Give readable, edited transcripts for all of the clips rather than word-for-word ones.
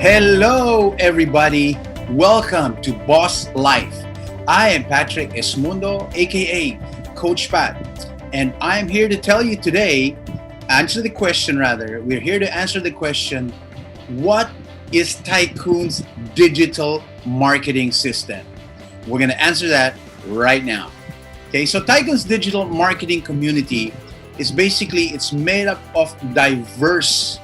Hello, everybody. Welcome to Boss Life. I am Patrick Esmundo, aka Coach Pat, and I'm here to tell you today, we're here to answer the question, what is Tycoons' digital marketing system? We're going to answer that right now. Okay, so Tycoons' digital marketing community is it's made up of diverse.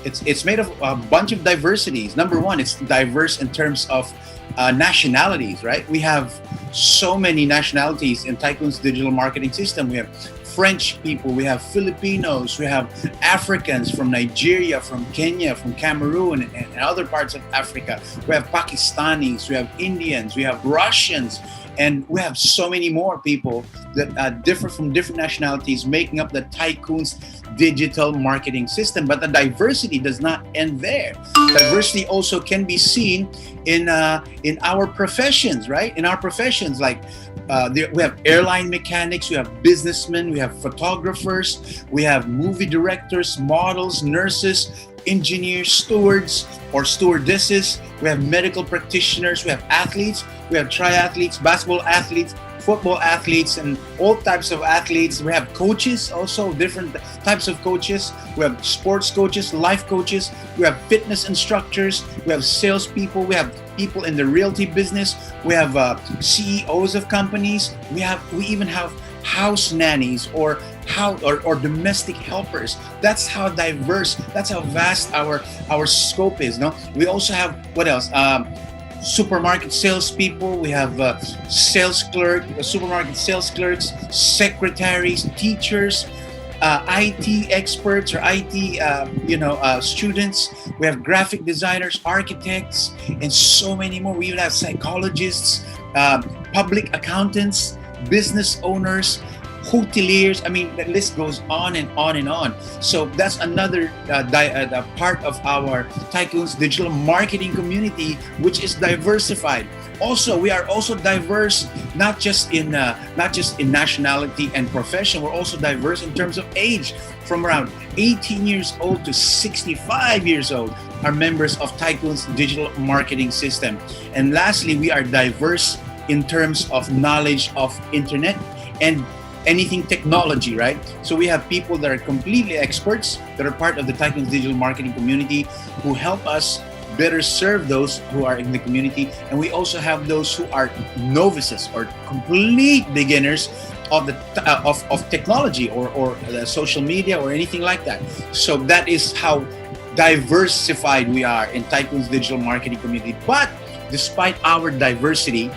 It's made of a bunch of diversities. Number one, it's diverse in terms of nationalities, right? We have so many nationalities in Tycoon's digital marketing system. We have French people, we have Filipinos, we have Africans from Nigeria, from Kenya, from Cameroon, and other parts of Africa. We have Pakistanis, we have Indians, we have Russians, and we have so many more people that differ from different nationalities making up the Tycoons digital marketing system. But the diversity does not end there. Diversity also can be seen in our professions, right? In our professions, like we have airline mechanics, we have businessmen, we have photographers, we have movie directors, models, nurses, engineers, stewards or stewardesses, we have medical practitioners, we have athletes, we have triathletes, basketball athletes, football athletes, and all types of athletes. We have coaches, also different types of coaches. We have sports coaches, life coaches, we have fitness instructors, we have salespeople, we have people in the realty business, we have CEOs of companies, we even have house nannies or domestic helpers. That's how diverse, that's how vast our scope is. No, we also have what else? Supermarket salespeople. We have supermarket sales clerks, secretaries, teachers, IT experts or IT students. We have graphic designers, architects, and so many more. We even have psychologists, public accountants, business owners, hoteliers. I mean, the list goes on and on and on. So that's another part of our Tycoons digital marketing community, which is diversified. Also, we are also diverse, not just in nationality and profession. We're also diverse in terms of age. From around 18 years old to 65 years old are members of Tycoons digital marketing system. And lastly, we are diverse in terms of knowledge of internet and anything technology, right? So we have people that are completely experts that are part of the Tycoons digital marketing community who help us better serve those who are in the community. And we also have those who are novices or complete beginners of technology or social media or anything like that. So that is how diversified we are in Tycoons digital marketing community. But despite our diversity,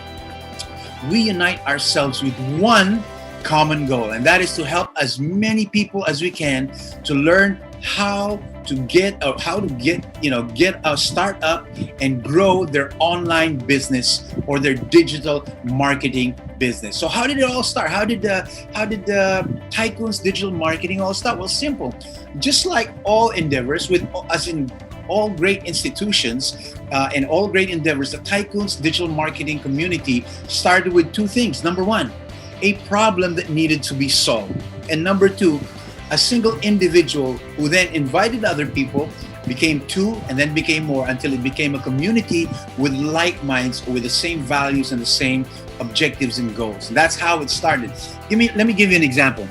we unite ourselves with one common goal, and that is to help as many people as we can to learn how to get a startup and grow their online business or their digital marketing business. So how did it all start? How did the Tycoons digital marketing all start? Well, simple. Just like all endeavors, as in all great institutions and all great endeavors, the Tycoons digital marketing community started with two things. Number one, a problem that needed to be solved. And number two, a single individual who then invited other people, became two, and then became more until it became a community with like minds, with the same values and the same objectives and goals. And that's how it started. Let me give you an example.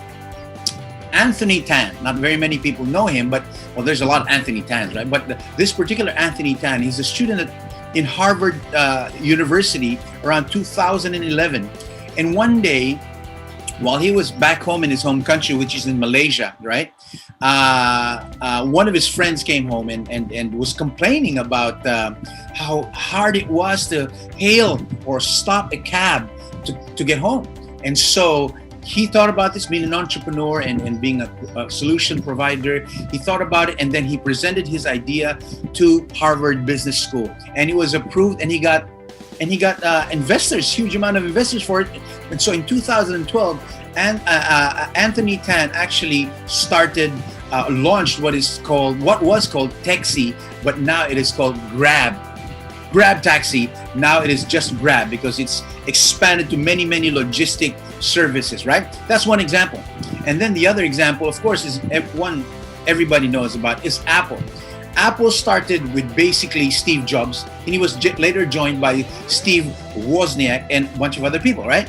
Anthony Tan, not very many people know him, but well, there's a lot of Anthony Tans, right? But this particular Anthony Tan, he's a student in Harvard University around 2011. And one day, while he was back home in his home country, which is in Malaysia, right? One of his friends came home and was complaining about how hard it was to hail or stop a cab to get home. And so he thought about this, being an entrepreneur and being a solution provider. He thought about it, and then he presented his idea to Harvard Business School. And it was approved, and he got investors, huge amount of investors for it. And so in 2012, Anthony Tan actually launched what was called Taxi, but now it is called Grab Taxi. Now it is just Grab because it's expanded to many logistic services, right? That's one example. And then the other example, of course, is one everybody knows about is Apple. Apple started with basically Steve Jobs, and he was later joined by Steve Wozniak and a bunch of other people, right?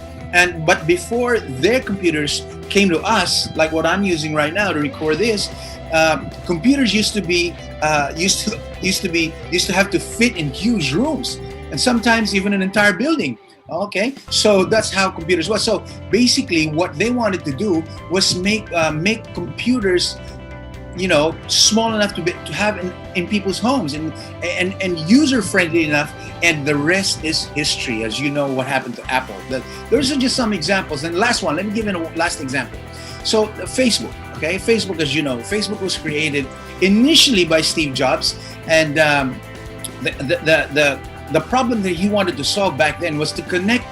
But before their computers came to us, like what I'm using right now to record this, computers used to have to fit in huge rooms, and sometimes even an entire building. Okay, so that's how computers was. So basically, what they wanted to do was make computers, small enough to have in people's homes, and user friendly enough. And the rest is history, as you know what happened to Apple. Those are just some examples. And last one, let me give you a last example. So Facebook, okay, Facebook, as you know, Facebook was created initially by Steve Jobs, and the problem that he wanted to solve back then was to connect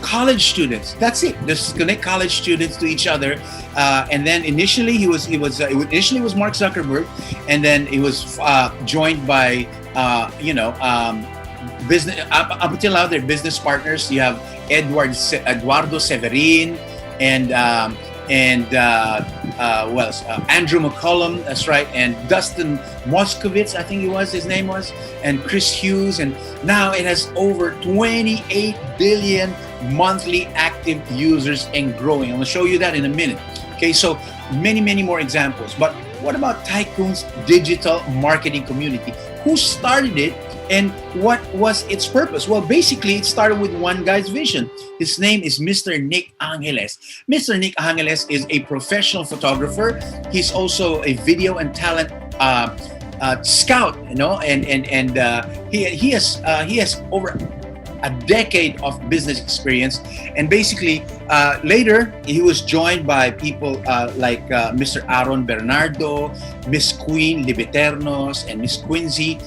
college students. That's it. Just connect college students to each other. And then initially it was Mark Zuckerberg, and then it was joined by business. Up until now, they're business partners. You have Eduardo Severin and Andrew McCollum, that's right, and Dustin Moskovitz, I think his name was, and Chris Hughes, and now it has over 28 billion monthly active users and growing. I'm going to show you that in a minute. Okay, so many more examples. But what about Tycoons digital marketing community? Who started it? And what was its purpose? Well, basically, it started with one guy's vision. His name is Mr. Nick Angeles. Mr. Nick Angeles is a professional photographer. He's also a video and talent scout, and he has over a decade of business experience. And basically, later, he was joined by people like Mr. Aaron Bernardo, Miss Queen Libiternos, and Miss Quincy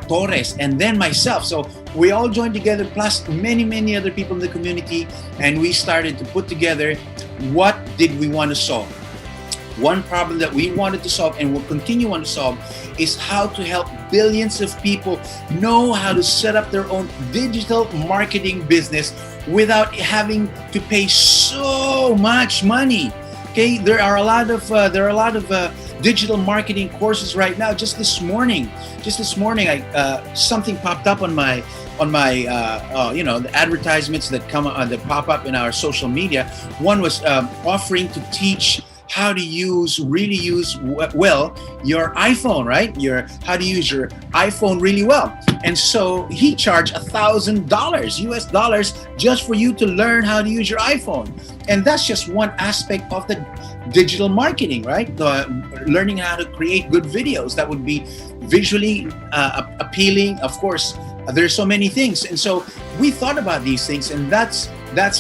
Torres, and then myself. So we all joined together, plus many other people in the community, and we started to put together what did we want to solve. One problem that we wanted to solve and will continue on to solve is how to help billions of people know how to set up their own digital marketing business without having to pay so much money. Okay, there are a lot of digital marketing courses right now. Just this morning, I something popped up on my the advertisements that pop up in our social media. One was offering to teach how to really use well your iPhone, right? How to use your iPhone really well. And so he charged $1,000 US dollars just for you to learn how to use your iPhone. And that's just one aspect of the digital marketing, right? Learning how to create good videos that would be visually appealing. Of course, there's so many things. And so we thought about these things, and that's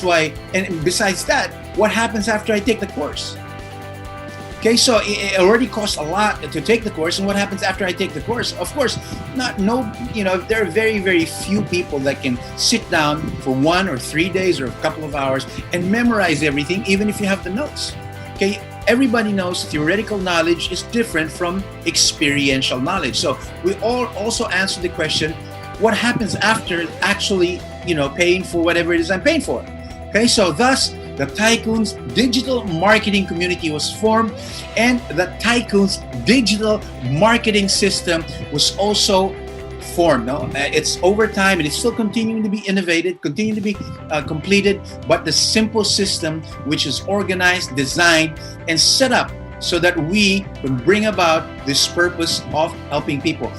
why. And besides that, what happens after I take the course? Okay, so it already costs a lot to take the course, and what happens after I take the course? Of course, there are very few people that can sit down for 1 or 3 days or a couple of hours and memorize everything, even if you have the notes. Okay, everybody knows theoretical knowledge is different from experiential knowledge. So we all also answer the question, what happens after actually, paying for whatever it is I'm paying for? Okay, so thus, the Tycoons digital marketing community was formed, and the Tycoons digital marketing system was also formed. No? It's over time, and it's still continuing to be innovated, continuing to be completed, but the simple system which is organized, designed, and set up so that we can bring about this purpose of helping people.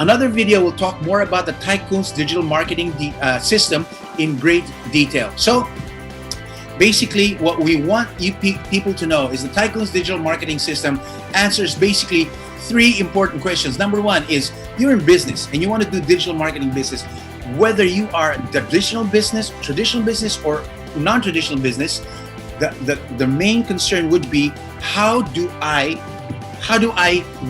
Another video will talk more about the Tycoons digital marketing system in great detail. So basically, what we want you people to know is the Tycoons digital marketing system answers basically 3 important questions. Number 1 is you're in business and you want to do digital marketing business, whether you are a traditional business, or non-traditional business. The main concern would be how do I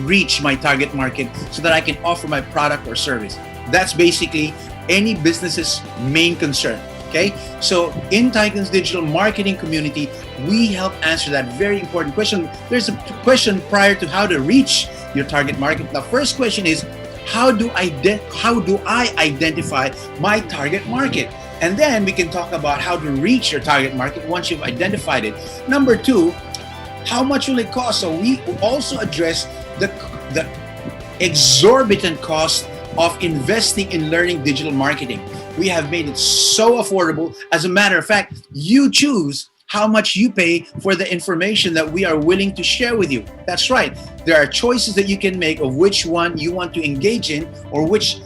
reach my target market so that I can offer my product or service? That's basically any business's main concern. Okay, so in Tycoons digital marketing community, we help answer that very important question. There's a question prior to how to reach your target market. The first question is, how do I identify my target market? And then we can talk about how to reach your target market once you've identified it. Number 2, how much will it cost? So we also address the exorbitant cost of investing in learning digital marketing. We have made it so affordable. As a matter of fact, you choose how much you pay for the information that we are willing to share with you. That's right. There are choices that you can make of which one you want to engage in, or which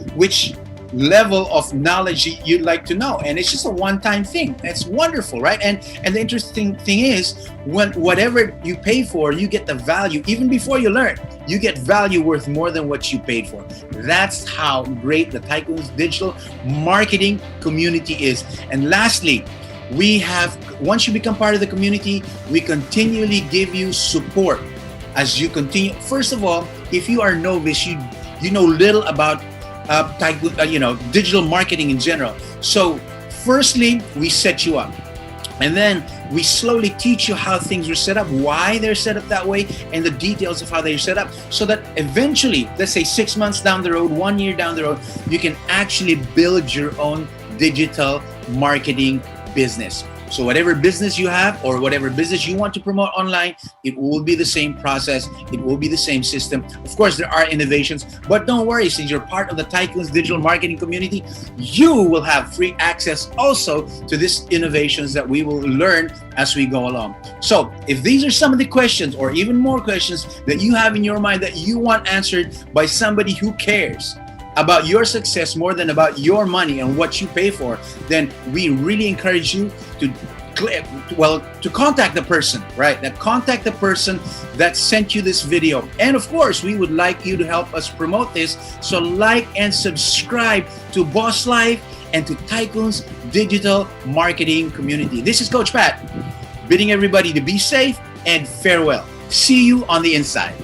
level of knowledge you'd like to know. And it's just a one-time thing. It's wonderful, right? And the interesting thing is, when whatever you pay for, you get the value. Even before you learn, you get value worth more than what you paid for. That's how great the Tycoons digital marketing community is. And lastly, we have, once you become part of the community, we continually give you support as you continue. First of all, if you are novice, you know little about digital marketing in general. So firstly, we set you up, and then we slowly teach you how things are set up, why they're set up that way, and the details of how they're set up, so that eventually, let's say 6 months down the road, 1 year down the road, you can actually build your own digital marketing business. So whatever business you have, or whatever business you want to promote online, it will be the same process. It will be the same system. Of course, there are innovations, but don't worry, since you're part of the Tycoons digital marketing community, you will have free access also to these innovations that we will learn as we go along. So if these are some of the questions, or even more questions that you have in your mind that you want answered by somebody who cares about your success more than about your money and what you pay for, then we really encourage you to contact the person, right? That contact the person that sent you this video. And of course, we would like you to help us promote this. So like and subscribe to Boss Life and to Tycoons digital marketing community. This is Coach Pat, bidding everybody to be safe and farewell. See you on the inside.